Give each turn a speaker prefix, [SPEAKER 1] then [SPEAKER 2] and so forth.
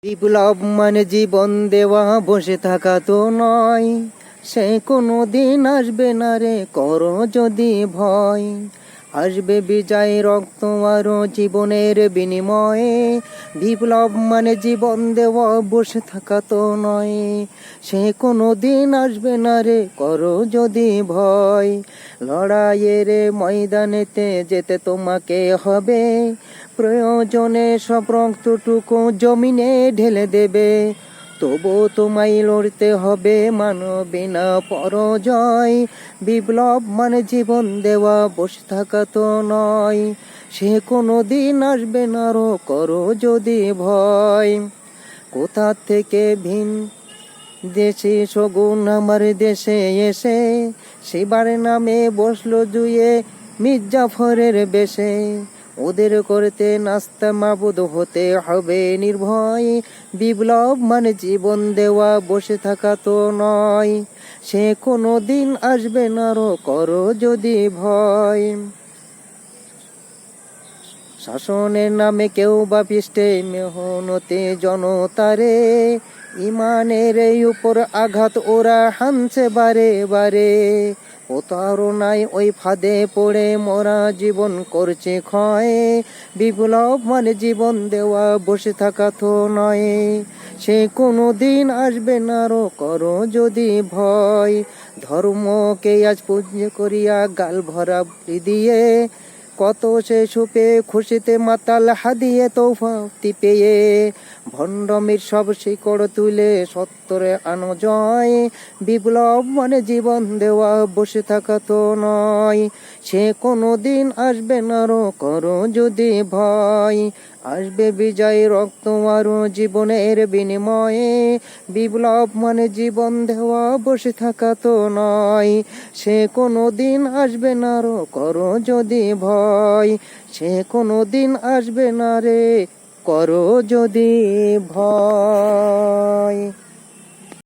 [SPEAKER 1] বিপ্লব মানে জীবন দেওয়া, বসে থাকা তো নয়। সে কোনো দিন আসবে না রে, করো যদি ভয়। আসবে বিজয়, রক্ত আরো জীবনের বিনিময়ে। বিপ্লব মানে জীবন দেওয়া, বসে থাকা তো নয়। সে কোনো দিন আসবে না রে, করো যদি ভয়। লড়াইয়ের ময়দানেতে যেতে তোমাকে হবে। প্রয়োজনে সব রক্তটুকু জমিনে ঢেলে দেবে। তবু তোমায় লড়তে হবে, মানবে না পরাজয়। বিপ্লব মানে জীবন দেওয়া, বসে থাকা তো নয়। সে কোনো দিন আসবে না রো, করো যদি ভয়। কোথা থেকে ভিন দেশে শগুন আমার দেশে এসে, সেবার নামে বসলো জুয়ে মির্জাফরের বেশে। ওদের করতে নাস্তা মাবুদ হতে হবে নির্ভয়। বিপ্লব মানে জীবন দেওয়া, বসে থাকা তো নয়। সে কোনো দিন আসবে না রো, করো যদি ভয়। শাসনের নামে কেউ বা পিষ্টে মেহনতে জনতারে। ইমানের উপর আঘাত ওরা হানছে বারে বারে। প্রতারণায় ওই ফাঁদে পড়ে মোরা জীবন করছে ক্ষয়। বিপ্লব মানে জীবন দেওয়া, বসে থাকা তো নয়। সে কোনো দিন আসবে না রো, করো যদি ভয়। ধর্মকে আজ পূজ্য করিয়া গাল ভরা দিয়ে, কত সে সুপে খুশিতে মাতাল হাদিয়ে তৌফাতি পেয়ে। ভণ্ডমির সব শিকড় তুলে সত্তরে আনো জয়। বিপ্লব মানে জীবন দেওয়া, বসে থাকা তো নয়। সে কোনো দিন আসবে না রো, করো যদি ভয়। আসবে বিজয়, রক্ত আরো জীবনের বিনিময়ে। বিপ্লব মানে জীবন দেওয়া, বসে থাকা তো নয়। সে কোনো দিন আসবে না রো, করো যদি ভয়। সে কোনো দিন আসবে না রে, করো যদি ভয়।